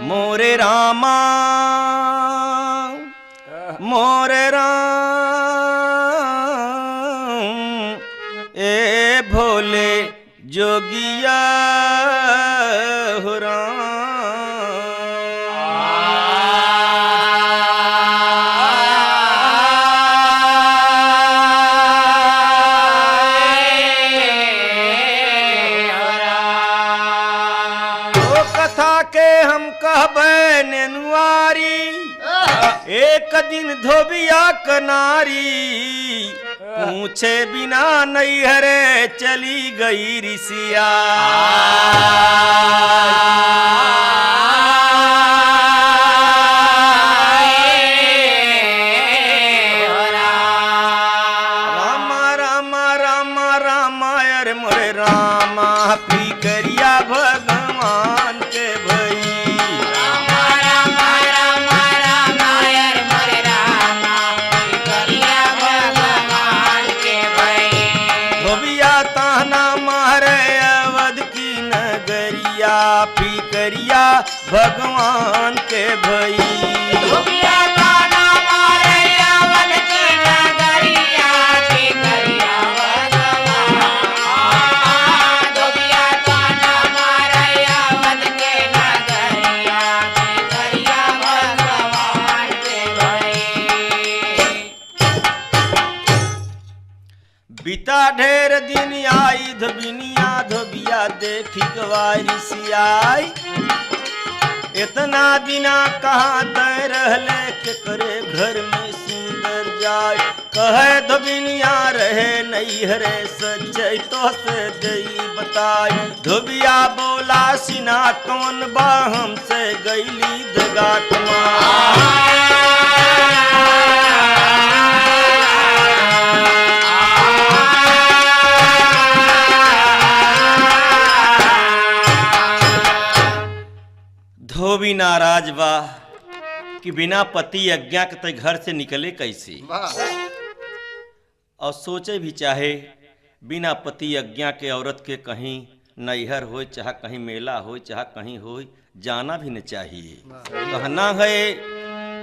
मोरे रामा मोरे राम ए भोले जोगिया हो राम। एक दिन धोबिया कनारी पूछे बिना नैहरे चली गई ऋषिया। रामा रामा रामा रामा अरे मोरे रामा पी करिया भगवान के भई। पी करिया भगवान के भई। धोबिया ताना मारे अवध की नगरिया पी करिया भगवान। धोबिया ताना मारे अवध के नगरिया पी करिया भगवान के भई। बीता ढेर दिन आई धोबिनिया धोबिया देखी गवारी सियाई। इतना दिना कहाँ तय रहले के करे घर में सुंदर जाय। कहे धोबिनिया रहे नैहरे सच्चाई तो से दई बताई। धोबिया बोला सिना कौन बा हमसे गईली दगा कमाई। धोबी नाराज बा कि बिना पति आज्ञा के ते घर से निकले कैसे। और सोचे भी चाहे बिना पति आज्ञा के औरत के कहीं नैहर हो चाहे कहीं मेला हो चाहे कहीं हो जाना भी न चाहिए। कहना है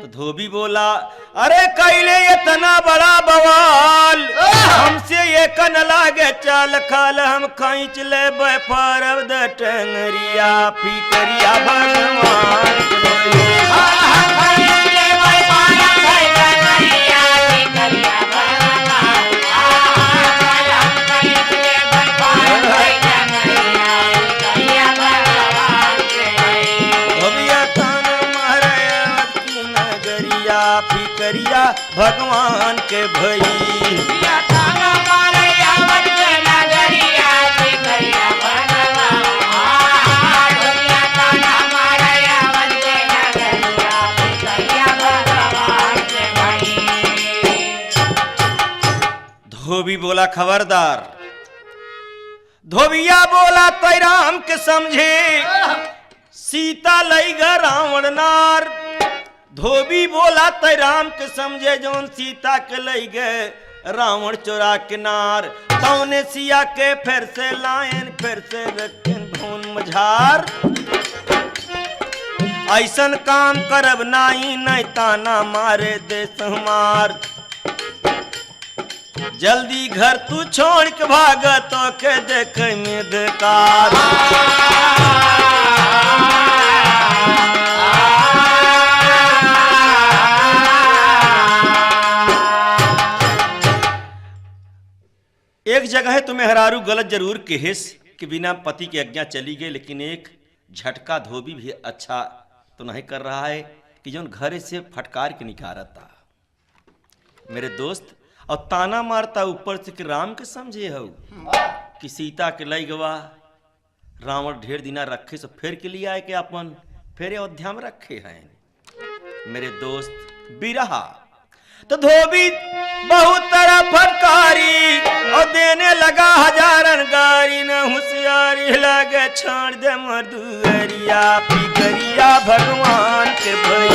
तो धोबी बोला अरे कैले इतना बड़ा बवाल हमसे ये कन लागे चाल खाल हम खींच ले परब द टंगरिया पी करिया भगवान। पी करिया भगवान के भई। धोबी बोला खबरदार। धोबिया बोला तै राम के समझे सीता लई ग रावण नार। धोबी बोला तै राम के समझे जौन सीता के लई गए रावण चोरा के नार। तौने सिया के फिर से लायन फिर से रखें भून मझार। ऐसन काम करब नाई नहीं ताना मारे देश हमार। जल्दी घर तू छोड़ के भाग तो के देख में देकार। एक जगह तुम्हें हरारू गलत जरूर कहेस कि बिना पति की आज्ञा चली गई, लेकिन एक झटका धोबी भी अच्छा तो नहीं कर रहा है कि जो घरे से फटकार के निकारता मेरे दोस्त और ताना मारता ऊपर से कि राम के समझे हो कि सीता के लई गवा रावण ढेर दिना रखे सो फिर के लिए आए कि अपन फिर अयोध्या में रखे हैं। मेरे दोस्त बिरहा तो धोबी बहुत तरह फटकारी और देने लगा हजारन गारी। न होशियारी लगे छोड़ दे मधुरिया पी करिया भगवान के भई।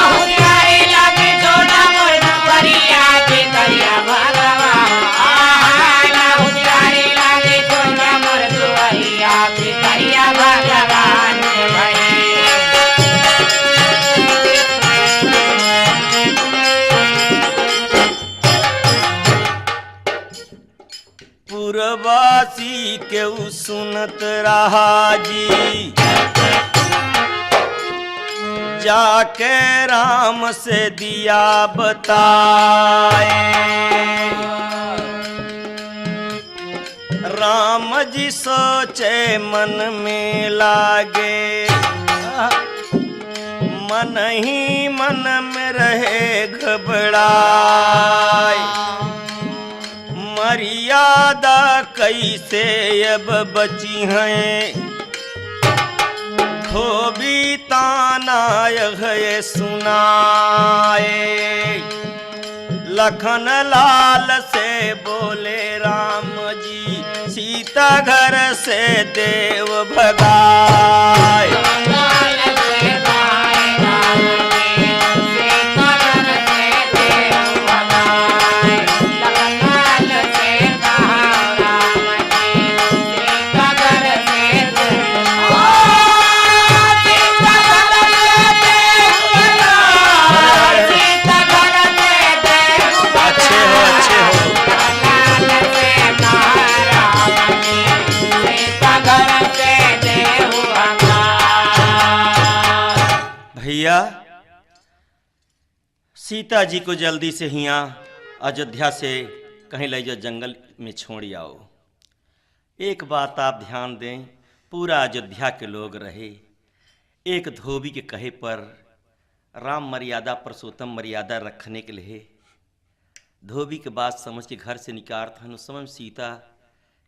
होशियारी लगे छोड़ा मधुरिया पी करिया भगवान। होशियारी लगे छोड़ा मधुरिया पी करिया भगवान के भई। के उ सुनत रहा जी। जाके राम से दिया बताए। राम जी सोचे मन में लागे, मन ही मन में रहे घबराए। मर्यादा कैसे अब बची हैं, धोबी ताना है सुनाए। लखन लाल से बोले राम जी, सीता घर से देव भगाए। भैया सीता जी को जल्दी से हियाँ अयोध्या से कहीं ले जाओ, जंगल में छोड़ आओ। एक बात आप ध्यान दें, पूरा अयोध्या के लोग रहे एक धोबी के कहे पर राम मर्यादा पुरुषोत्तम मर्यादा रखने के लिए धोबी के बात समझ के घर से निकार था। उस समय सीता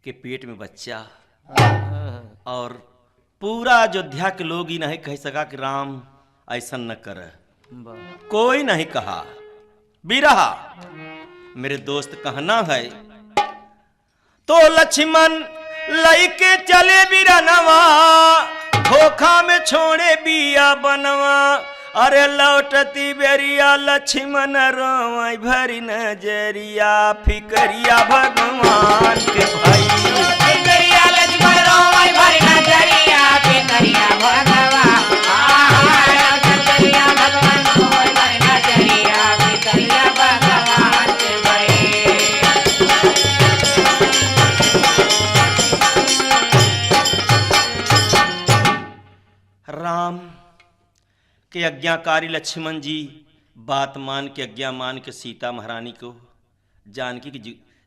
के पेट में बच्चा, और पूरा अयोध्या के लोग ही नहीं कह सका कि राम ऐसा न कर। कोई नहीं कहा। बिरहा मेरे दोस्त कहना है तो लक्ष्मण लइके चले बिरनवा, धोखा में छोड़े बिया बनवा। अरे लौटती बेरिया लक्ष्मण रोवै भरी नजरिया, फिकरिया भगवान के भाई। फिकरिया लक्ष्मण रोवै भरी नजरिया, फिकरिया भगवान। राम के आज्ञाकारी लक्ष्मण जी बात मान के, आज्ञा मान के सीता महारानी को जानकी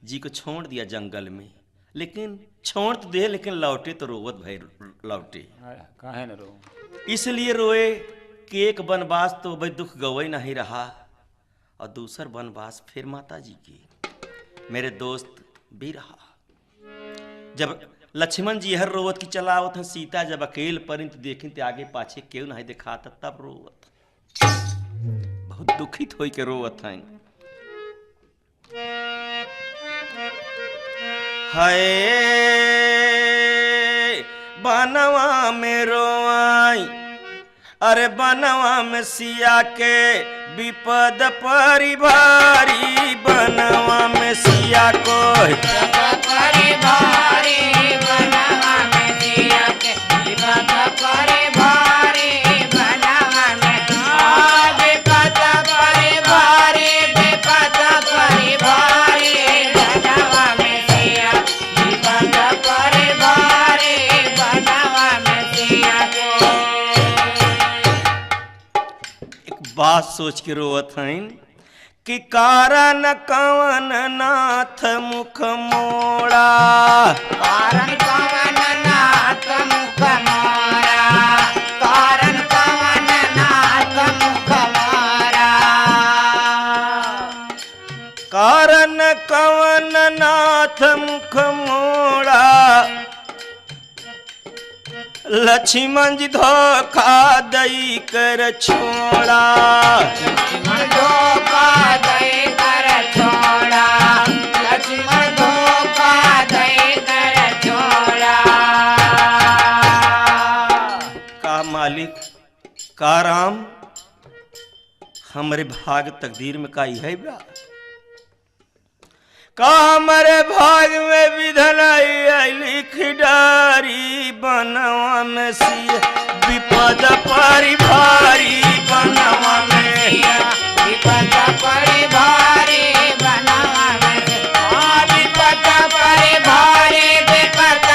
जी को छोड़ दिया जंगल में। लेकिन छोड़ तो दे, लेकिन लौटे तो रोवत भाई लौटे। काहे न रो? इसलिए रोए कि एक वनवास तो भाई दुख गवई नहीं रहा, और दूसर वनवास फिर माता जी की। मेरे दोस्त भी रहा। जब लक्ष्मण जी हर रोवत की चलावत है, सीता जब अकेल पर तो देखी तो आगे पाछे क्यों नहीं दिखाता, तब रोवत बहुत दुखित हो के रोवत है। हाय बनवा में रोवाई, अरे बनवा में सिया के विपद परी भारी। बनवा में सिया को परी भारी, बनवा में सिया के विपद परी भारी। बनवा में विपद परी भारी, विपद परी भारी। बनवा में सिया विपद परी भारी, बनवा में सिया को। एक बात सोच के रोवत हैं कि कारण कवन नाथ मुख मोड़ा। कारण कवन नाथ मुख मोड़ा, कारण कवन नाथ मुख मोड़ा। कारण कवन नाथ मुख मोड़ा, लक्ष्मण जी धोखा दई कर छोड़ा। लक्ष्मण धोखा दई कर छोड़ा, लक्ष्मण धोखा दई कर छोड़ा। का मालिक, का राम, हमारे भाग तकदीर में का है बा? का हमारे भाग में विधन लिख डारी। बनवा में सिया विपद परी भारी, बनवा में विपद परी भारी। बनवा में विपद परी भारी, विपद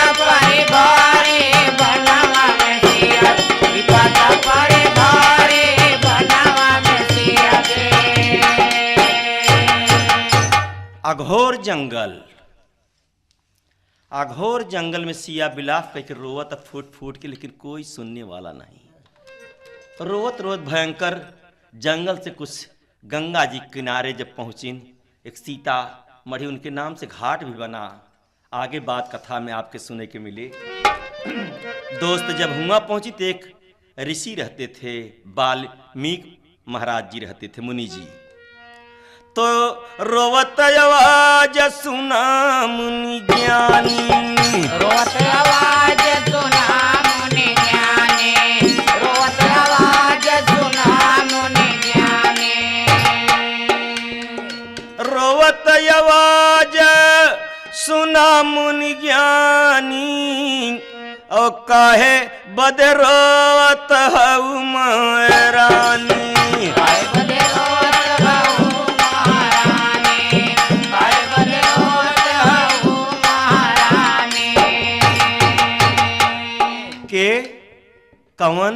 अघोर जंगल में सिया बिलाप करके रोवत फूट फूट के, लेकिन कोई सुनने वाला नहीं। रोवत रोवत भयंकर जंगल से कुछ गंगा जी किनारे जब पहुंची, एक सीता मढ़ी उनके नाम से घाट भी बना। आगे बात कथा में आपके सुने के मिले। दोस्त जब हुआ पहुंची तो एक ऋषि रहते थे, वाल्मीकि महाराज जी रहते थे, मुनि जी। तो रोवत आवाज सुना मुनि ज्ञानी, रोवत आवाज सुना मुनि ज्ञानी, रोवत आवाज सुना मुनि ज्ञानी, रोवत आवाज सुना मुनि ज्ञानी, और काहे बद रोवत हऊ महारानी, काहे बद रोवत हऊ महारानी, काहे बद रोवत हऊ महारानी। के कवन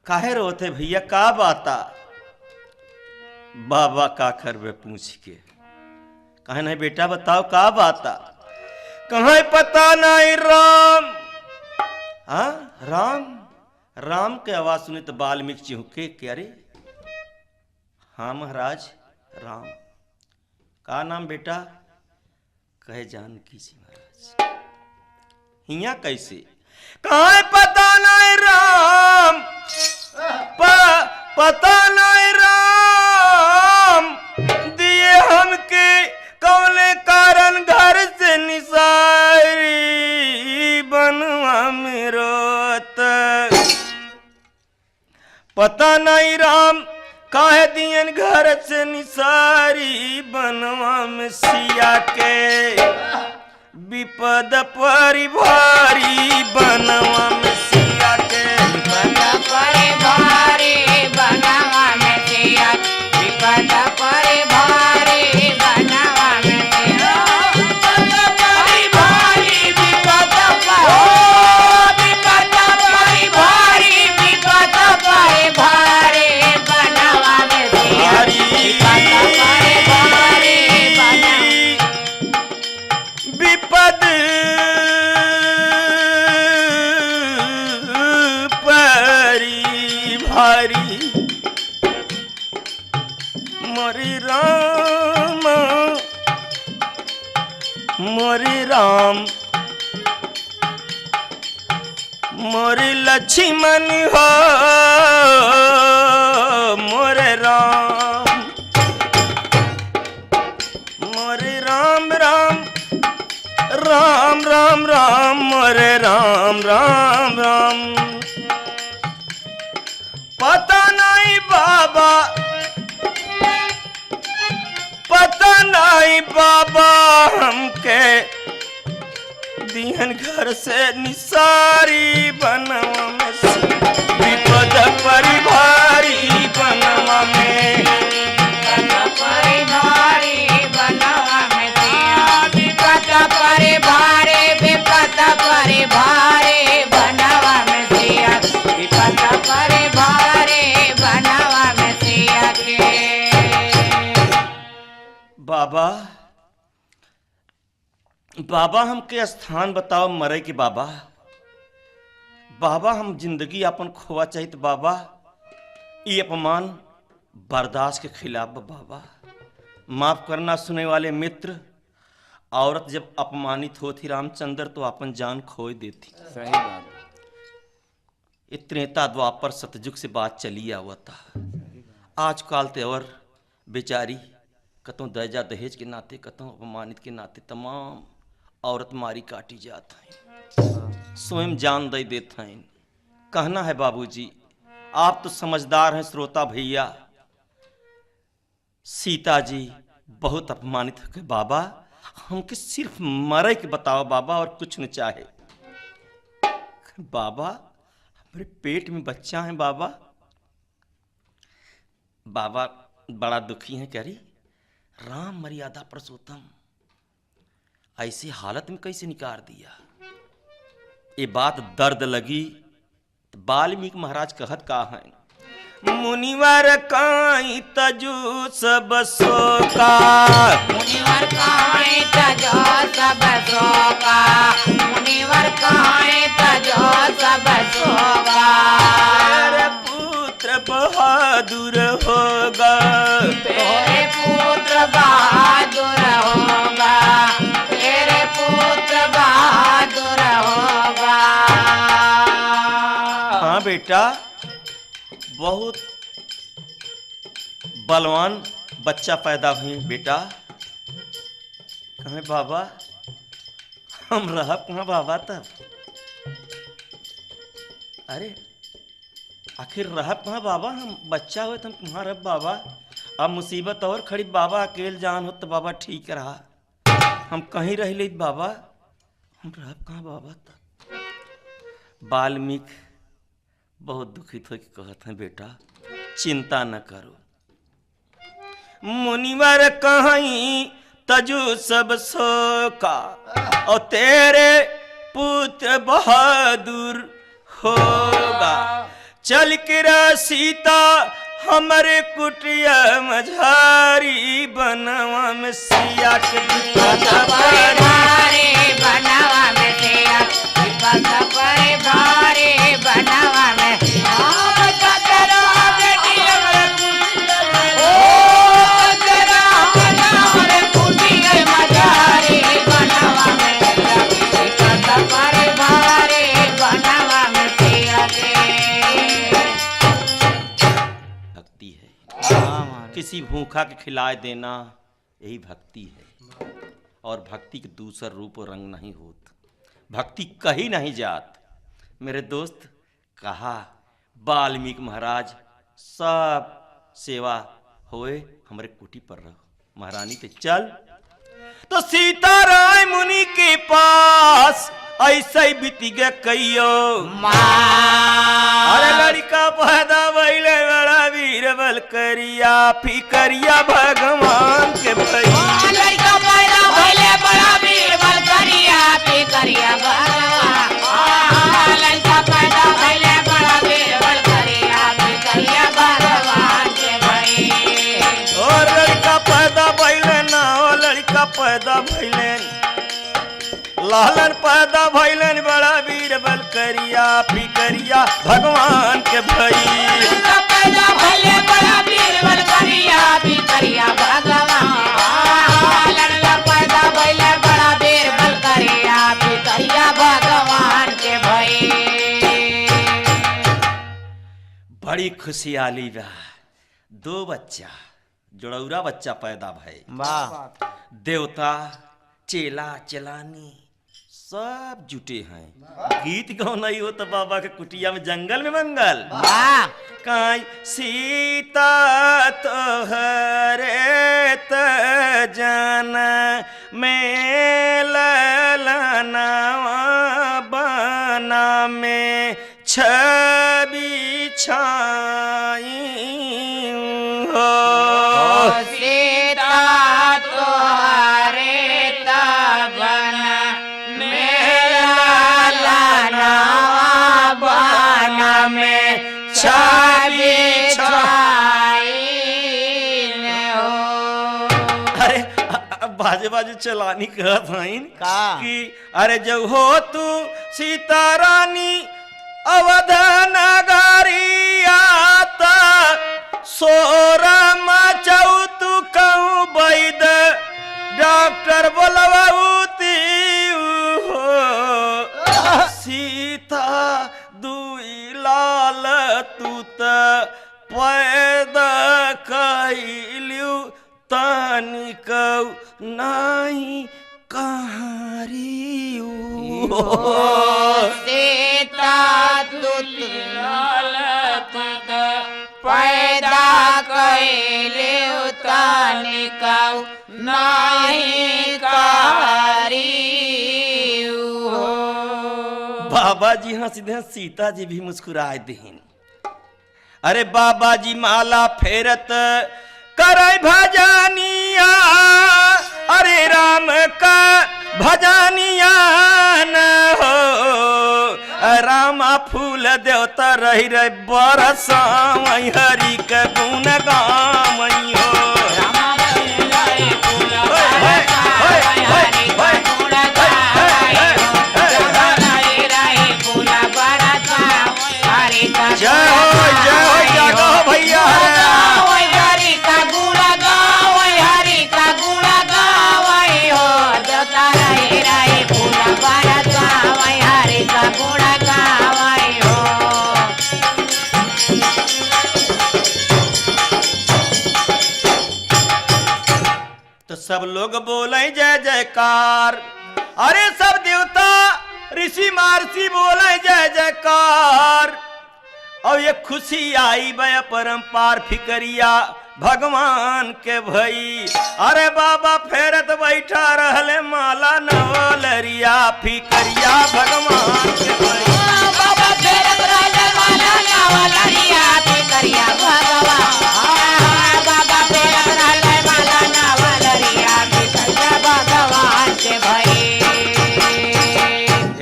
काहे रोते भैया, का बाता? बाबा का करबे पूछ के, कहे नहीं बेटा बताओ का बाता? कहाँ पता नहीं राम। हाँ राम, राम के आवाज सुने तो वाल्मीकि चिहुके के, अरे हाँ महाराज राम। का नाम बेटा? कहे जानकी जी महाराज। हिया कैसे? कहाँ पता नहीं राम, पता नहीं राम, दिए हमके कौले कारण घर से निसारी बनवा में रोत। पता नहीं राम काहे दियन घर से निसारी बनवा में सिया के, विपद परी भारी बनवा में सिया के, विपद परी भारी बनवा में सिया, विपद परी भारी बनवा में सिया, विपद परी भारी, विपद परी भारी, विपद परी भारी बनवा में सिया, विपद परी भारी बनवा, विपद परी भारी मोरी राम, मोरी राम, मोरी लक्ष्मण हो मोरे राम, मोरे राम राम राम राम राम, मोरे राम राम राम। पता नहीं बाबा, पता नहीं बाबा हमके दिहन घर से निसारी बनवा में से, विपद परी भारी बनवा में, विपद परी भारी बनवा में सिया, विपद परी भारी, विपद परी भारी बनवा में सिया, विपद परी भारी बनवा में सिया के। बाबा बाबा हमके स्थान बताओ मरे के बाबा। बाबा हम जिंदगी अपन खोआ चाहिए तो बाबा ये अपमान बर्दाश्त के खिलाफ बाबा। माफ करना सुने वाले मित्र, औरत जब अपमानित होती रामचंद्र तो अपन जान खो देती। सही बात। ये त्रेता द्वापर सतयुग से बात चली हुआ था। आजकल ते और बेचारी कतों दर्जा दहेज के नाते, कतों अपमानित के नाते तमाम औरत मारी काटी जात हैं, स्वयं जान दे देते हैं। कहना है बाबूजी, आप तो समझदार हैं श्रोता भैया, सीता जी बहुत अपमानित हो गए बाबा, हमके सिर्फ मरे के बताओ बाबा और कुछ न चाहे। बाबा हमारे पेट में बच्चा है बाबा। बाबा बड़ा दुखी हैं, कह रही राम मर्यादा पुरुषोत्तम ऐसी हालत में कैसे निकाल दिया। ये बात दर्द लगी तो वाल्मीकि महाराज कहत का है, मुनिवर काई तजू सब सोका। मुनिवर काहे तजो सब सोका, मुनिवर काहे तजो सब सोका। तेरे पुत्र बहादुर होगा, तेरे पुत्र बहादुर होगा, तेरे पुत्र बहादुर होगा। हाँ बेटा, बहुत बलवान बच्चा पैदा हुई बेटा। कहे बाबा हम रह कहाँ बाबा तब? अरे आखिर रह कहाँ बाबा? हम बच्चा हुए तो हम कहाँ रह बाबा? अब मुसीबत और खड़ी बाबा, अकेले जान हो तो बाबा ठीक रहा, हम कहीं रह ले बाबा, हम रह कहाँ बाबा तब? वाल्मीकि बहुत दुखित हो के कहते हैं बेटा चिंता न करो, मुनिवर कहीं तजु सब सोका, और तेरे पुत्र बहादुर होगा। चल कर सीता हमारे कुटिया मझारी, बनवा में सिया के भारे बनवा में सिया, विपद परे भारे बनवा में। किसी भूखा के खिलाए देना यही भक्ति है, और भक्ति के दूसरा रूप और रंग नहीं होत, भक्ति कहीं नहीं जात। मेरे दोस्त कहा वाल्मीकि महाराज सब सेवा होए हमारे कुटी पर रहो महारानी ते चल। तो सीता राय मुनि के पास ऐसे ही बीती गया कईयो। अरे लड़का पैदा भइले बड़ा वीर बल करिया, फिकरिया भगवान के भैया। लड़का पैदा भइले बड़ा वीर बल करिया, फिकरिया भगवान। लड़का पैदा भइले बड़ा वीर बल करिया, फिकरिया भगवान के भई। और लड़का पैदा भइले ना, ओ लड़का पैदा भइले लालन पैदा भइलन बड़ा वीर बल करिया, फिकरिया भगवान के भई। लड़का पैदा भइले बड़ा वीर बल करिया, फिकरिया भगवान। लड़का पैदा भइले बड़ा वीर बल करिया, फिकरिया भगवान के भई। बड़ी खुशहाली बा, दो बच्चा जोड़ौरा बच्चा पैदा भई। वाह। देवता चेला चलानी सब जुटे हैं, गीत गाओ नहीं हो तो बाबा के कुटिया में जंगल में मंगल। वाह। काई सीता तोहरे त जान में ललनावा बना में छवि छाई हो। सीता तोहरे तबन मेरा लाना बन में छवि छाई हो। अरे बाजे बाजे चलानी कहत हईन का? कि अरे जब हो तू सीता रानी अवध नगरी आता, सोरा मचाऊ तू कहूँ वैद डॉक्टर बोलवाऊती हो। सीता दुई लाल तू त पैदा कैलियू, तनिक नहीं कहारी सीता पैदा कैले तनिक नहीं कहारी हो। बाबा जी हंस दे, सीता जी भी मुस्कुराए देन। अरे बाबा जी माला फेरत करे भजनिया, अरे राम का भजनिया न हो। रामा फूल देवता रही रे बरसाव हरि के गुण गावई हो रामा फूल रे फूल बरसावई हरि का गुण गावई हो रामा रे फूल बरसावई हरि का जय हो जागो भैया गावई हरि का गुण गावई हरि का गुण गावई हो देवता रे फूल बरसावई हरि का गुण गावई हो तो सब लोग बोले जय जयकार अरे सब देवता ऋषि महर्षि बोले जय जयकार और ये खुशी आई बया परम्पार फिकरिया भगवान के भई अरे बाबा फेरत बैठा रहले माला नवलरिया फिकरिया भगवान के भई बाबा फेरत रहले माला नवलरिया फिकरिया भगवान बाबा फेरत रहले माला नवलरिया फिकरिया भगवान के भई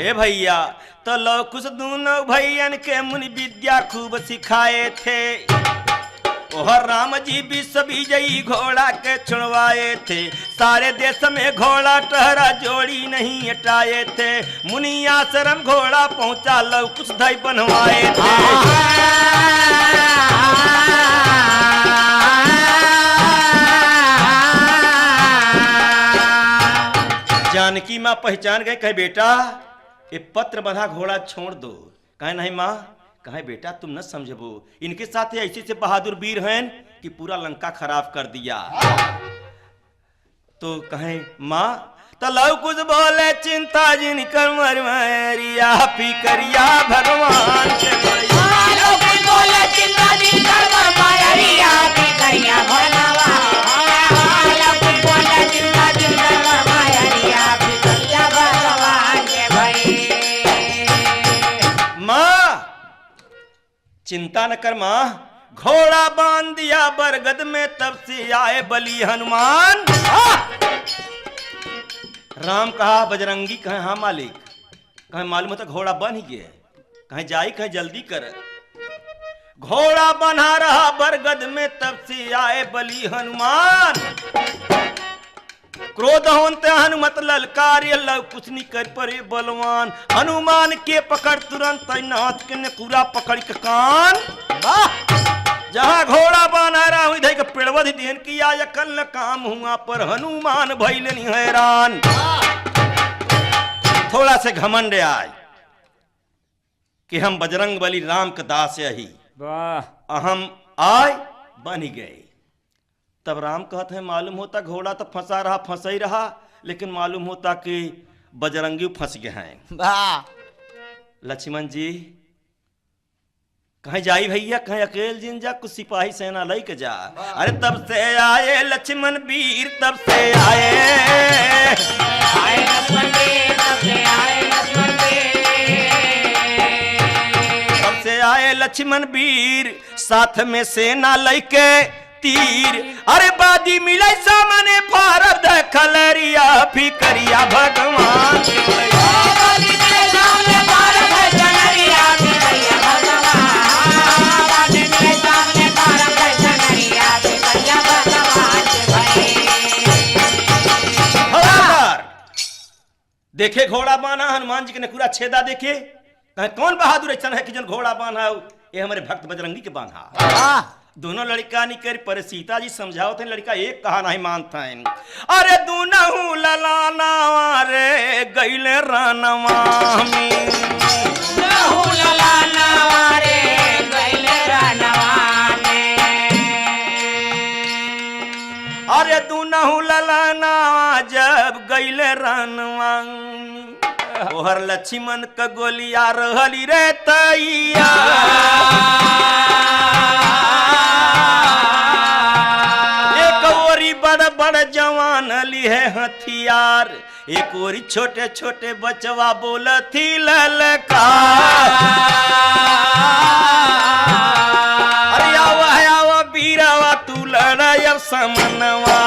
हे भैया तो लो कुछ दोनों भैयन के मुनि विद्या खूब सिखाए थे ओहर राम जी विश्व विजयी घोड़ा के छुड़वाए थे सारे देश में घोड़ा टहरा जोड़ी नहीं हटाए थे मुनि आश्रम घोड़ा पहुंचा लो कुछ धई बनवाए थे जानकी माँ पहचान गए कहे बेटा ये पत्र बंधा घोड़ा छोड़ दो कहे नहीं माँ कहे बेटा तुम न समझबो इनके साथ ऐसे से बहादुर वीर हैं कि पूरा लंका खराब कर दिया तो कहे माँ तो लव कुछ बोले चिंता जिन कर मरिया फिकरिया भगवान के बोले चिंता जिन कर मरिया फिकरिया भगवान बोले चिंता जिन कर मरिया फिकरिया भगवान के भाई चिंता न कर माँ घोड़ा बांध दिया बरगद में तब से आए बलि हनुमान राम कहा बजरंगी कहे हाँ मालिक कहे मालूम होता घोड़ा बन ही गया कहे जाई कहे जल्दी कर घोड़ा बना रहा बरगद में तब से आए बलि हनुमान क्रोध होते हनुमत ललकार्य लव कुछ नहीं कर परे बलवान हनुमान के पकड़ तुरंत नाथ के पूरा पकड़ के कान जहां घोड़ा बना रहा हूं इधर पेड़वध देन किया कल न काम हुआ पर हनुमान भइल नहीं हैरान थोड़ा से घमंड आए कि हम बजरंग बली राम के दास ही हम आए बन ही गए तब राम कहते हैं मालूम होता घोड़ा तो फंसा ही रहा लेकिन मालूम होता कि बजरंगी फंस गए हैं लक्ष्मण जी कहीं जाई भैया कहीं अकेले जिन जा कुछ सिपाही सेना लई के जा अरे तब से आए लक्ष्मण वीर तब से आए लक्ष्मण वीर तब से आए लक्ष्मण तब से आए लक्ष्मण वीर साथ में सेना लई के तीर अरे बादी मिले सामने फारद खलरिया फिकरिया भगवान देखे घोड़ा बांधा हनुमान जी के पूरा छेदा देखे कहे कौन बहादुर ऐसा है कि जन घोड़ा बांधा ये हमारे भक्त बजरंगी के बांधा दोनों लड़का नहीं कर पर सीता जी समझाओ थे लड़का एक कहा नहीं मानता है अरे दूनहु ललाना रे गईले रानवा में अरे दूनहु ललाना जब गईले रानवा ओहर लक्ष्मण का गोलिया रहली रे तैया बड़ बड़ जवान ली है हथियार एक ओरी छोटे छोटे बचवा बोलती ललकार अरे आवा बीरावा तू लड़ाई समनवा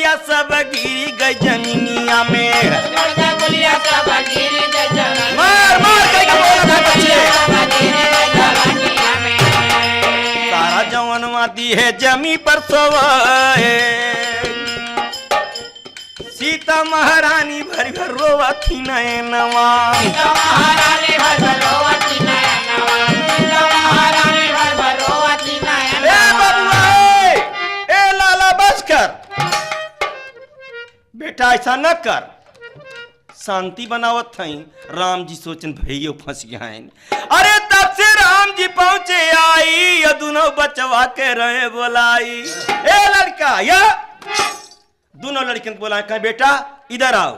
गुलिया सब गिरी गई जमीनिया में। जोड़ के गुलिया सब गिर गई जमीनिया मार मार के बोला था बच्चे। सब गिर गई जमीनिया में। सारा जवानवा दी है जमी पर सोवाए। सीता महारानी भरी भर रोवती नयनवा। सीता महारानी भर भर रोवती नयनवा। सीता महारानी भर भर रोवती नयनवा। ए बबुआ ए लाला बस कर बेटा, ऐसा न कर, शांति बनावत थई। राम जी सोचन भैया फंस गया है। अरे तब से राम जी पहुंचे आई, ये दोनों बचवा के रहे बोलाई। ए लड़का या दोनों लड़कियों को बोला, कहे बेटा इधर आओ,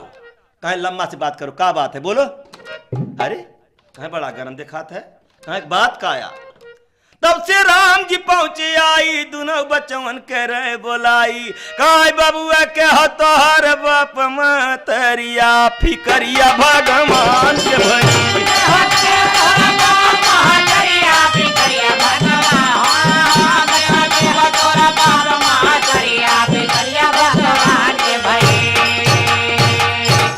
कहे लम्मा से बात करो, का बात है बोलो। अरे कहे बड़ा गरम दिखात है, कहे बात का आया। तब से राम जी पहुंचे आई, दोनों बचवन के रहे बोलाई। कहे बबुआ के हो तोहर बाप मतरिया, फिकरिया भगवान के भई।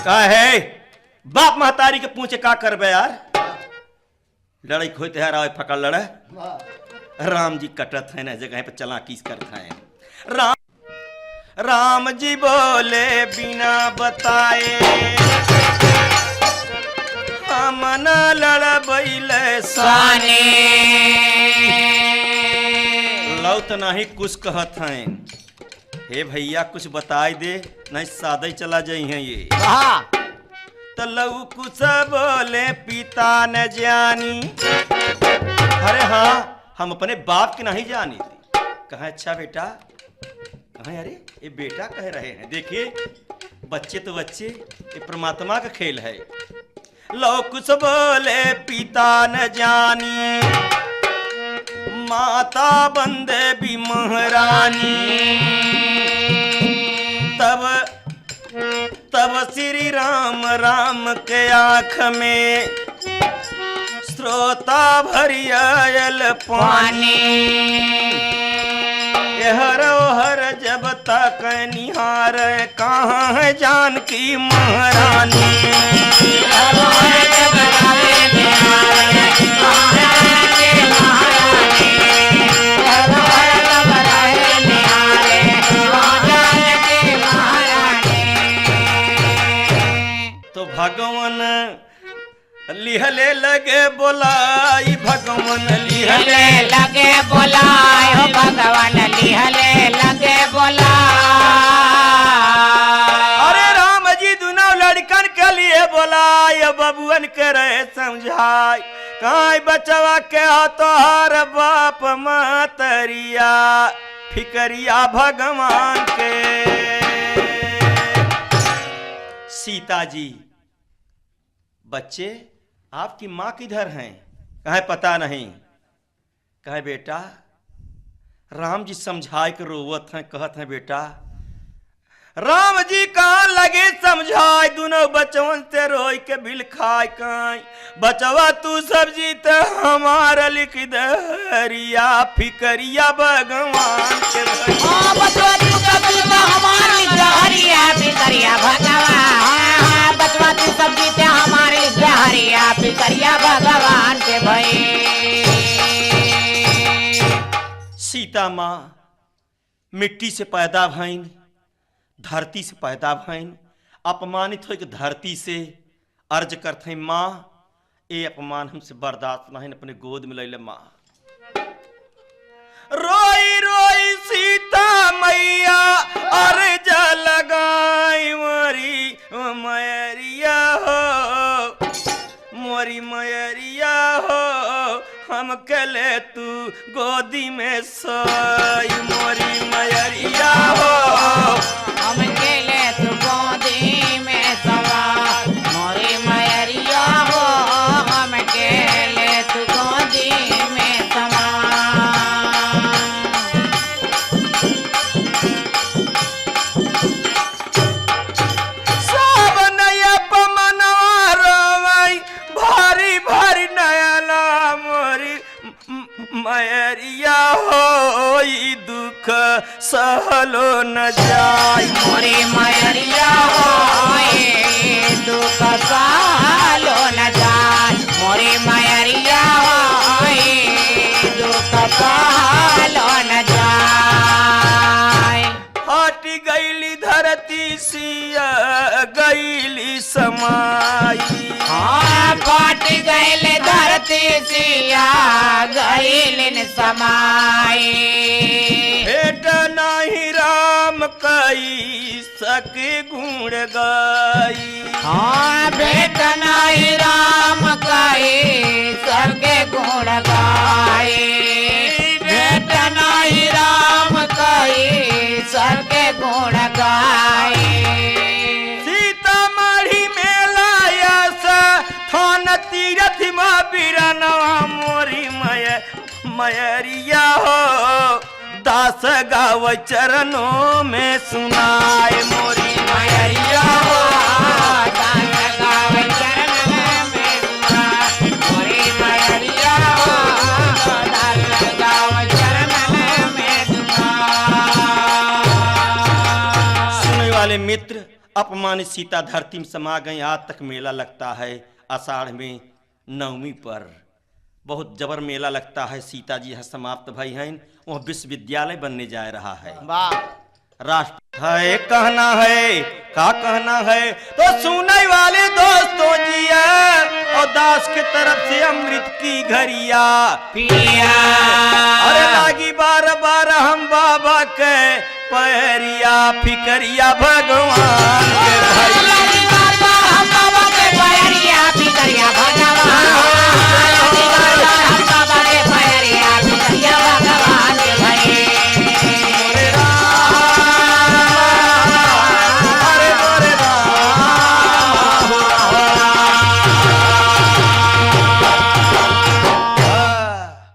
कहे बाप महतारी के पूछे का करबे यार, लड़ाई खोते है राव फकड़ लड़े। राम जी कटत है ना जगह पे चला किस करता है। राम जी बोले बिना बताए, हम न लड़बैले साने। लौत नहीं कुछ कहत हैं, हे भैया कुछ बताई दे, नहीं सादा ही चला जाई हैं ये। तो लऊ कुछ बोले पिता न जानी। अरे हाँ हम अपने बाप की नहीं जानी थी। कहा अच्छा बेटा, कहा अरे ये बेटा कह रहे हैं, देखिए बच्चे तो बच्चे, ये परमात्मा का खेल है। लो कुछ बोले पिता न जानी, माता बंदे भी महारानी। तब श्री राम राम के आँख में श्रोता भरी आयल पानी। हर हर जब तक निहार, कहाँ है जानकी महारानी। तो भगवान लिहले लगे बोलाई, भगवान लिहले लगे बोलाए हो भगवान, लिहले लगे बोलाए। अरे राम जी दोनों लड़कन के लिए बोलाए, बबुअन के रहे समझाए। काई बचवा के हो तोहर बाप मतरिया, फिकरिया भगवान के। सीता जी बच्चे आपकी माँ किधर हैं? कहे पता नहीं। कहे बेटा राम जी समझाए के रोवत हैं, कहत हैं बेटा राम जी कहाँ लगे समझाए, दोनों बचवन से रोई के बिल खाए। काई बचवा तू सब्जी ते हमारा लिख दरिया, फिकरिया भगवान के। बचवा तू सब्जी ते हमारा लिख दरिया, फिकरिया भगवान। बचवा तू सब्जी ते हमारे लिख दरिया, फिकरिया भगवान के भाई। सीता माँ मिट्टी से पैदा भईन, धरती से पैदा भईन, अपमानित हो धरती से अर्ज करते माँ ये अपमान हमसे बर्दाश्त नहीं, अपने गोद में ले ले माँ। रोई रोई सीता मैया अर्ज लगाई, मोरी मयरिया हो, मोरी मयरिया हो, हम कले तू गोदी में सोई, मोरी मयरिया हो, हम केले तू गोदी में सवा, मोरी मयरिया हो, हम केले तू गोदी में सवा। सब नया पमनवा रोवई, भारी भारी नयना मोरी मैरिया हो दुख सहलो न जाई। मोरी मैरिया होए दुख सहलो न जाय। मोरी मैरिया होए दुख सहलो न जाय। हट गईली धरती सिया गईली समाई। हाँ पाट गैल धरती सिया गैलिन समाई। भेट नाही राम कई सके गुण गाई। हाँ भेट नहीं राम कहे सबके गुण गाए। भेट नहीं राम कहे सबके गुण गाए। सीतामढ़ी मेला यस थान तीरथ माँ बिरनवा मोरी मैरिया हो दास गाव चरणों में सुनाए। मोरी मैरिया हो दास गावे चरण में सुनाए। मोरी मैरिया हो दास गावे चरण में सुनाए। सुनने वाले मित्र, अपमानित सीता धरती में समा गई। आज तक मेला लगता है आषाढ़ में नवमी पर, बहुत जबर मेला लगता है। सीता जी यहाँ समाप्त भई हैं, वह विश्वविद्यालय बनने जा रहा है। राष्ट्र है कहना है, का कहना है तो सुनने वाले दोस्तों जी और दास के तरफ से अमृत की घरिया पिया। अरे लागी बार बार हम बाबा के पैरिया फिकरिया भगवान के भैया। बाबा के पैरिया फिकरिया भगवान।